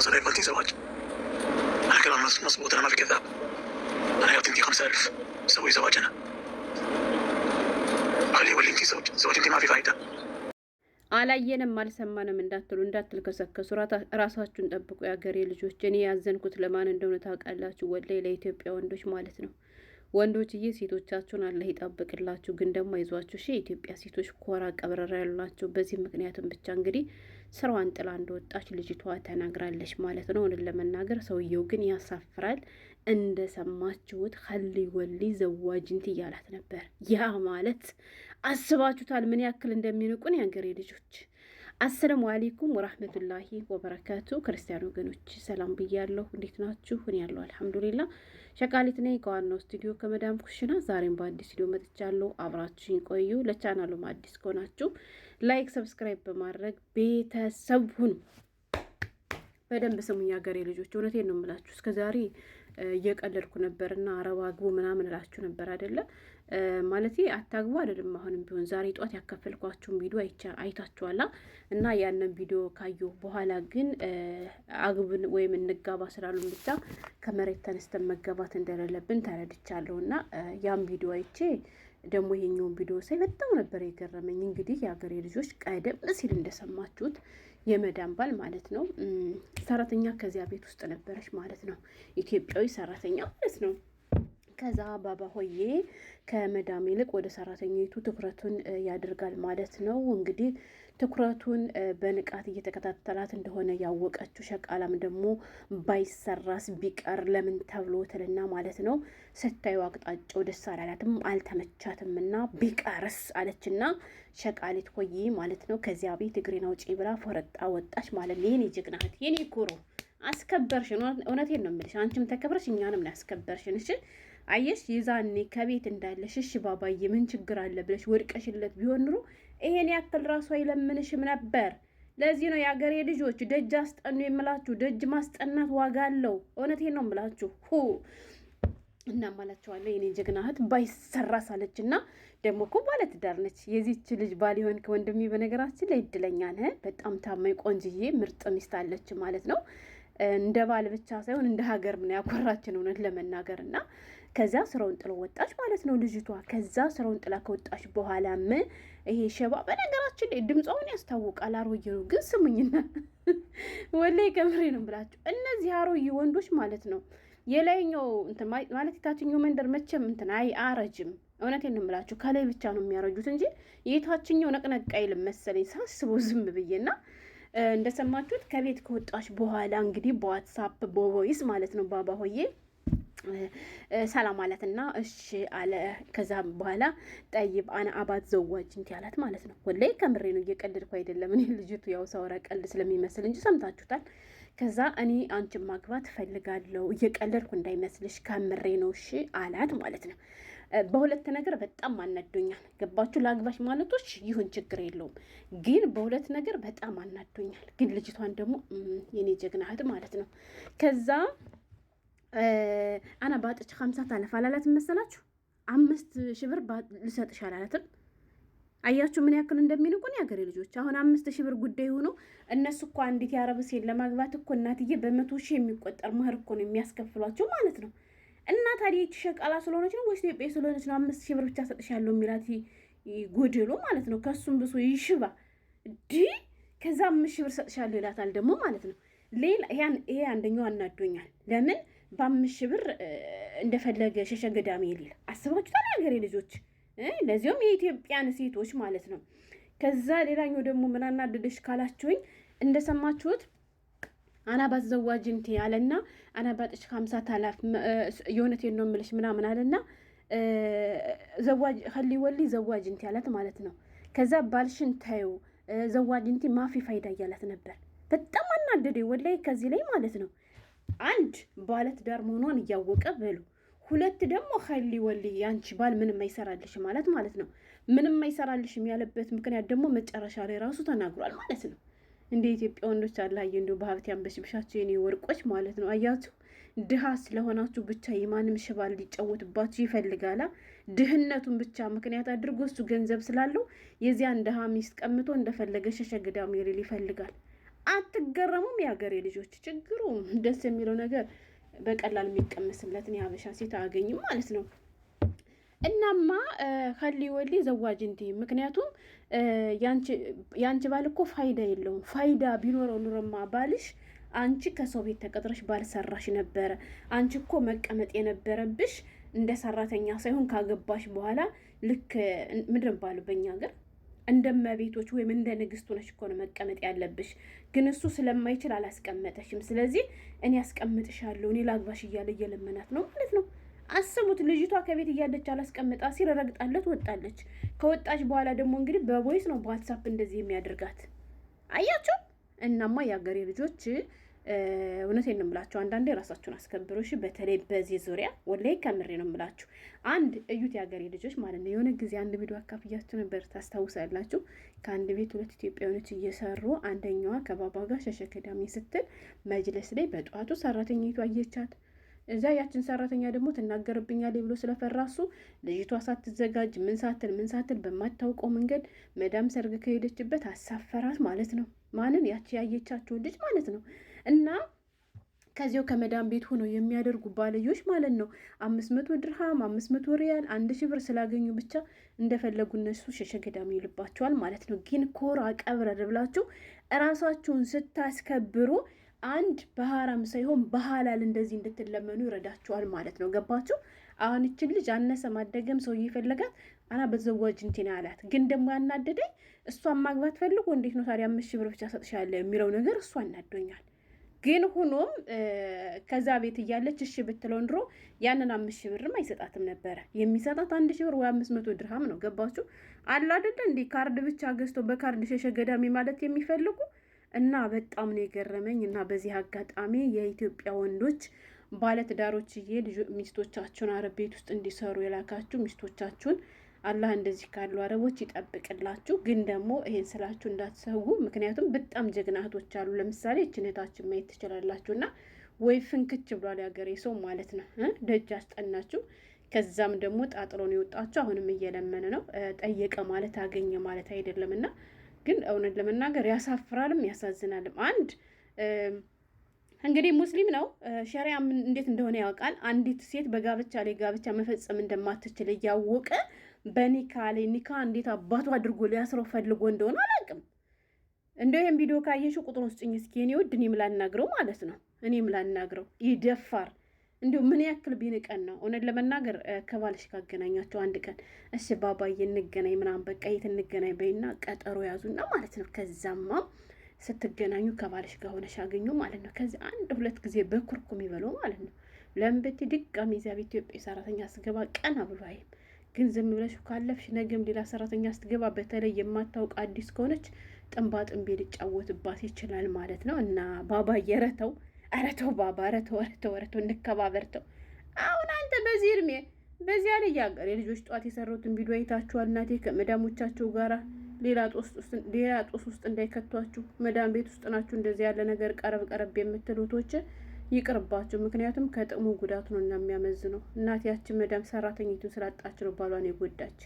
خلاص انا يقبلتي زواج. انا كلام مظبوط، انا ما في كذاب. انا اعطيتي 5000 سوي زواج انا. خلي ولي انت زوج انت ما في فايده. አላየንም አልሰማንም እንዳትልከሰከሱ ራሳችሁን ጠብቁ የአገሬ ልጆች። እኔ ያዘንኩት ለማን እንደሆነ ታውቃላችሁ? ወላሂ ለኢትዮጵያ ወንዶች ማለት ነው። ወንዶችዬ ሴቶቻችሁን አላህ ይጠብቅላችሁ። ግን ደግሞ አይዟችሁ እሺ። የኢትዮጵያ ሴቶች ኮራ ቀብረራ ያሏቸው በዚህ ምክንያትም ብቻ እንግዲህ ስራዋን ጥላ እንደወጣች ልጅቷ ተናግራለች ማለት ነው። እውነት ለመናገር ሰውየው ግን ያሳፍራል። እንደሰማችሁት ኸሊ ወሊ ዘዋጅንቲ እያላት ነበር። ያ ማለት አስባችሁታል ምን ያክል እንደሚንቁን የአገሬ ልጆች። አሰላሙ አለይኩም ወራህመቱላሂ ወበረካቱ። ክርስቲያን ወገኖች ሰላም ብያለሁ። እንዴት ናችሁ? እኔ ያለሁ አልሐምዱሊላህ። ሸቃሊት ነኝ ከዋናው ስቱዲዮ ከመዳም ኩሽና። ዛሬም በአዲስ ቪዲዮ መጥቻለሁ። አብራችሁኝ ቆዩ። ለቻናሉም አዲስ ከሆናችሁ ላይክ፣ ሰብስክራይብ በማድረግ ቤተሰብ ሁኑ። በደንብ ስሙኝ የአገሬ ልጆች፣ እውነቴን ነው የምላችሁ። እስከዛሬ እየቀለድኩ ነበርና አረብ አግቡ ምናምን እላችሁ ነበር አይደለ? ማለት አታግቡ አይደለም። አሁንም ቢሆን ዛሬ ጧት ያከፈልኳችሁን ቪዲዮ አይታችኋላ። እና ያንን ቪዲዮ ካየሁ በኋላ ግን አግብን ወይም እንጋባ ስላሉን ብቻ ከመሬት ተነስተን መገባት እንደሌለብን ተረድቻለሁ። እና ያን ቪዲዮ አይቼ ደግሞ ይሄኛውን ቪዲዮ ሳይ በጣም ነበር የገረመኝ። እንግዲህ የአገሬ ልጆች ቀደም ሲል እንደሰማችሁት የመዳም ባል ማለት ነው ሰራተኛ ከዚያ ቤት ውስጥ ነበረች ማለት ነው። ኢትዮጵያዊ ሰራተኛ ማለት ነው። ከዛ ባባ ሆዬ ከመዳም ይልቅ ወደ ሰራተኛይቱ ትኩረቱን ያደርጋል ማለት ነው። እንግዲህ ትኩረቱን በንቃት እየተከታተላት እንደሆነ ያወቀችው ሸቃላም ደግሞ ባይሰራስ ቢቀር ለምን ተብሎ ትልና ማለት ነው። ስታዩ አቅጣጫው ደስ አላላትም፣ አልተመቻትም እና ቢቀርስ አለችና ሸቃሊት ሆዬ ማለት ነው ከዚያ ቤት እግሬን አውጪ ብላ ፈረጣ ወጣች ማለት ነው። የኔ ጀግናት፣ የኔ ኩሩ አስከበርሽን። እውነቴን ነው የምልሽ። አንቺም ተከብረሽ እኛንም ያስከበርሽን። እሺ አየሽ፣ ይዛኔ ከቤት እንዳለሽ እሺ ባባዬ ምን ችግር አለ ብለሽ ወድቀሽለት ቢሆን ኑሮ ይሄን ያክል ራሱ አይለምንሽም ነበር። ለዚህ ነው የአገሬ ልጆች ደጅ አስጠኑ የምላችሁ። ደጅ ማስጠናት ዋጋ አለው። እውነቴን ነው የምላችሁ። እናማላችኋለሁ የኔ ጀግና እህት ባይሰራ ሳለች እና ደግሞ እኮ ባለትዳር ነች። የዚች ልጅ ባል ይሆን ከወንድሜ በነገራችን ላይ እድለኛ ነህ። በጣም ታማኝ ቆንጅዬ ምርጥ ሚስት አለች ማለት ነው። እንደ ባል ብቻ ሳይሆን እንደ ሀገር ምን ያኮራችን እውነት ለመናገር እና ከዛ ስራውን ጥሎ ወጣች ማለት ነው ልጅቷ። ከዛ ስራውን ጥላ ከወጣች በኋላም ይሄ ሸባ በነገራችን ላይ ድምፃውን ያስታውቃል። አሮዬ ነው ግን ስሙኝና ወላሂ ከምሬ ነው ብላችሁ እነዚህ አሮዬ ወንዶች ማለት ነው የላይኛው እንትን ማለት የታችኛው መንደር መቼም እንትን አረጅም። እውነቴን ነው የምላችሁ ከላይ ብቻ ነው የሚያረጁት እንጂ የታችኛው ነቅነቅ አይልም መሰለኝ ሳስበው ዝም ብዬና እንደሰማችሁት ከቤት ከወጣች በኋላ እንግዲህ በዋትሳፕ በቮይስ ማለት ነው ባባ ሆዬ ሰላም አላትና እሺ አለ። ከዛ በኋላ ጠይብ አና አባት ዘዋጅ እንት ያላት ማለት ነው። ወላሂ ከምሬ ነው እየቀለድኩ አይደለም። እኔ ልጅቱ ያው ሳወራ ቀልድ ስለሚመስል እንጂ ሰምታችሁታል። ከዛ እኔ አንቺን ማግባት እፈልጋለሁ እየቀለድኩ እንዳይመስልሽ ከምሬ ነው እሺ አላት ማለት ነው። በሁለት ነገር በጣም አናዶኛል። ገባችሁ? ላግባሽ ማለቶች ይሁን ችግር የለውም፣ ግን በሁለት ነገር በጣም አናዶኛል። ግን ልጅቷን ደግሞ የኔ ጀግና እህት ማለት ነው ከዛ አና ባጥች 50 ታለፍ አላላት መሰላችሁ? 5000 ብር ልሰጥሽ አላላትም። አያችሁ ምን ያክል እንደሚንቁን የአገሬ ልጆች። አሁን 5000 ብር ጉዳይ ሆኖ እነሱ እኮ አንዲት የአረብ ሴት ለማግባት እኮ እናትዬ በ100,000 የሚቆጠር መህር እኮ ነው የሚያስከፍሏቸው ማለት ነው። እና ታዲያ ይቺ ሸቃላ ስለሆነች ነው ወይስ ኢትዮጵያ ስለሆነች ነው 5000 ብር ብቻ ሰጥሻለሁ የሚላት ጎደሎ ማለት ነው? ከሱም ብሶ ይሽባ ከዛ 5000 ብር ሰጥሻለሁ ይላታል ደግሞ ማለት ነው። ሌላ ይሄ አንደኛው አናዶኛል። ለምን በ5000 ብር እንደፈለገ ሸሸ ገዳሜ ይል አስባችሁታል የአገሬ ልጆች? ለዚሁም የኢትዮጵያን ሴቶች ማለት ነው። ከዛ ሌላኛው ደግሞ ምን አናደደሽ ካላችሁኝ እንደሰማችሁት አናባት ዘዋጅ እንት ያለና አናባጥሽ 50,000 የሆነቴን ነው የምልሽ ምናምን አለና ዘዋጅ ኸሊ ወሊ ዘዋጅ እንት ያላት ማለት ነው። ከዛ ባልሽን ታዩ ዘዋጅ እንት ማፊ ፋይዳ እያላት ነበር። በጣም አናደደ ወላይ ከዚህ ላይ ማለት ነው። አንድ ባለትዳር መሆኗን እያወቀ በሉ፣ ሁለት ደግሞ ኸሊ ወሊ ያንቺ ባል ምንም አይሰራልሽ ማለት ነው። ምንም አይሰራልሽም ያለበት ምክንያት ደግሞ መጨረሻ ላይ ራሱ ተናግሯል ማለት ነው። እንደ ኢትዮጵያ ወንዶች አላየ እንደው በሀብት ያንበሽብሻቸው የኔ ወርቆች ማለት ነው። አያችሁ ድሃ ስለሆናችሁ ብቻ የማንም ሽባል ሊጫወትባችሁ ይፈልጋላ። ድህነቱን ብቻ ምክንያት አድርጎ እሱ ገንዘብ ስላለው የዚያን ድሃ ሚስት ቀምቶ እንደፈለገ ሸሸግዳም ይልል ይፈልጋል። አትገረሙም? የሀገሬ ልጆች ችግሩ ደስ የሚለው ነገር በቀላል የሚቀመስለትን የሀበሻ ሴት አያገኝም ማለት ነው። እናማ ከሊ ወሊ ዘዋጅ እንዲ ምክንያቱም ያንቺ ባል እኮ ፋይዳ የለውም። ፋይዳ ቢኖረው ኑረማ ባልሽ አንቺ ከሰው ቤት ተቀጥረሽ ባልሰራሽ ነበረ። አንቺ እኮ መቀመጥ የነበረብሽ እንደ ሰራተኛ ሳይሆን ካገባሽ በኋላ ልክ ምድር ባሉ በኛ ሀገር እንደመቤቶች ወይም እንደ ንግስት ሆነሽ እኮ ነው መቀመጥ ያለብሽ። ግን እሱ ስለማይችል አላስቀመጠሽም። ስለዚህ እኔ አስቀምጥሻለሁ፣ እኔ ላግባሽ እያለ እየለመናት ነው ማለት ነው። አስቡት፣ ልጅቷ ከቤት እያለች አላስቀምጣ ሲል ረግጣለት ወጣለች። ከወጣች በኋላ ደግሞ እንግዲህ በቮይስ ነው በዋትሳፕ እንደዚህ የሚያደርጋት አያችሁ። እናማ የአገሬ ልጆች እውነቴን ነው የምላችሁ፣ አንዳንዴ ራሳችሁን አስከብሩ እሺ። በተለይ በዚህ ዙሪያ ወላሂ ከምሬ ነው የምላችሁ። አንድ እዩት የአገሬ ልጆች ማለት ነው። የሆነ ጊዜ አንድ ቪዲዮ አካፍያችሁ ነበር ታስታውሳላችሁ። ከአንድ ቤት 2 ኢትዮጵያውያኖች እየሰሩ አንደኛዋ ከባባ ጋር ሸሸከዳሚ ስትል መጅለስ ላይ በጠዋቱ ሰራተኛይቱ አየቻት። እዛ ያችን ሰራተኛ ደግሞ ትናገርብኛል ብሎ ስለፈራሱ ልጅቷ ሳትዘጋጅ ምን ሳትል በማታውቀው መንገድ መዳም ሰርግ ከሄደችበት አሳፈራት ማለት ነው። ማንን? ያቺ ያየቻቸውን ልጅ ማለት ነው። እና ከዚያው ከመዳም ቤት ሆነው የሚያደርጉ ባልዮች ማለት ነው 500 ድርሃም 500 ሪያል 1000 ብር ስላገኙ ብቻ እንደፈለጉ እነሱ ሸሸገዳሚ ይልባቸዋል ማለት ነው። ግን ኮራ ቀብረር ብላችሁ እራሳችሁን ስታስከብሩ አንድ በሐራም ሳይሆን በሐላል እንደዚህ እንድትለመኑ ይረዳችኋል ማለት ነው። ገባችሁ? አሁን ይችን ልጅ አነሰ ማደገም ሰው ይፈልጋት አና በዘዋጅ እንትን አላት። ግን ደግሞ ያናደደኝ እሷን ማግባት ፈልጎ እንዴት ነው ታዲያ 5000 ብር ብቻ ሰጥሻለሁ የሚለው ነገር እሷ አናዶኛል። ግን ሆኖም ከዛ ቤት እያለች እሺ ብትለው እንድሮ ያንን 5000 ብርም አይሰጣትም ነበረ። የሚሰጣት 1000 ብር ወይ 500 ድርሃም ነው። ገባችሁ? አላ አይደለ እንዴ ካርድ ብቻ ገዝቶ በካርድ ሸሸገዳሚ ማለት የሚፈልጉ እና በጣም ነው የገረመኝ። እና በዚህ አጋጣሚ የኢትዮጵያ ወንዶች ባለትዳሮችዬ ሚስቶቻችሁን አረብ ቤት ውስጥ እንዲሰሩ የላካችሁ ሚስቶቻችሁን አላህ እንደዚህ ካሉ አረቦች ይጠብቅላችሁ። ግን ደግሞ ይሄን ስላችሁ እንዳትሰጉ፣ ምክንያቱም በጣም ጀግና እህቶች አሉ። ለምሳሌ እችነታችን ማየት ትችላላችሁ። እና ወይ ፍንክች ብሏል ያገሬ ሰው ማለት ነው። ደጅ አስጠናችሁ። ከዛም ደግሞ ጣጥሎን የወጣችሁ አሁንም እየለመነ ነው። ጠየቀ ማለት አገኘ ማለት አይደለም። እና ግን እውነት ለመናገር ያሳፍራልም ያሳዝናልም። አንድ እንግዲህ ሙስሊም ነው፣ ሸሪያ እንዴት እንደሆነ ያውቃል። አንዲት ሴት በጋብቻ ላይ ጋብቻ መፈጸም እንደማትችል እያወቀ በኒካ ላይ ኒካ እንዴት አባቱ አድርጎ ሊያስረው ፈልጎ እንደሆነ አላውቅም። እንደው ይሄን ቪዲዮ ካየሽው ቁጥሩን ስጭኝ እስኪ እኔ ውድ እኔም ላናግረው ማለት ነው። እኔም ላናግረው ይደፋር እንዲሁ ምን ያክል ቢንቀን ነው? እውነት ለመናገር ከባልሽ ካገናኛቸው አንድ ቀን እሺ ባባዬ እንገናኝ ምናምን በቃ የት እንገናኝ በይና ቀጠሮ ያዙና ማለት ነው። ከዛማ ስትገናኙ ከባልሽ ጋር ሆነሽ አገኙ ማለት ነው። ከዚህ 1-2 ጊዜ በኩርኩም ይበለው ማለት ነው። ለምብት ድጋሚ እዚያ ኢትዮጵያ ሰራተኛ ስገባ ቀና ብሎ አይም። ግን ዝም ብለሽ ካለፍሽ ነገም ሌላ ሰራተኛ ስትገባ በተለይ የማታውቅ አዲስ ከሆነች ጥንባ ጥንቤ ሊጫወትባት ይችላል ማለት ነው። እና ባባዬ ረተው አረተው ባባ ረተው እንከባበርተው። አሁን አንተ በዚህ እድሜ በዚያ ላይ ያገር የልጆች ጧት የሰሩትን ቪዲዮ አይታችኋል። እናቴ ከመዳሞቻቸው ጋራ ሌላ ጦስ ውስጥ እንዳይከቷችሁ። መዳም ቤት ውስጥ ናችሁ እንደዚህ ያለ ነገር ቀረብ የምትሉቶች ይቅርባችሁ። ምክንያቱም ከጥቅሙ ጉዳቱ ነው እና የሚያመዝነው። እናቴ ያችን መዳም ሰራተኛቱን ስላጣች ነው ባሏን የጎዳች።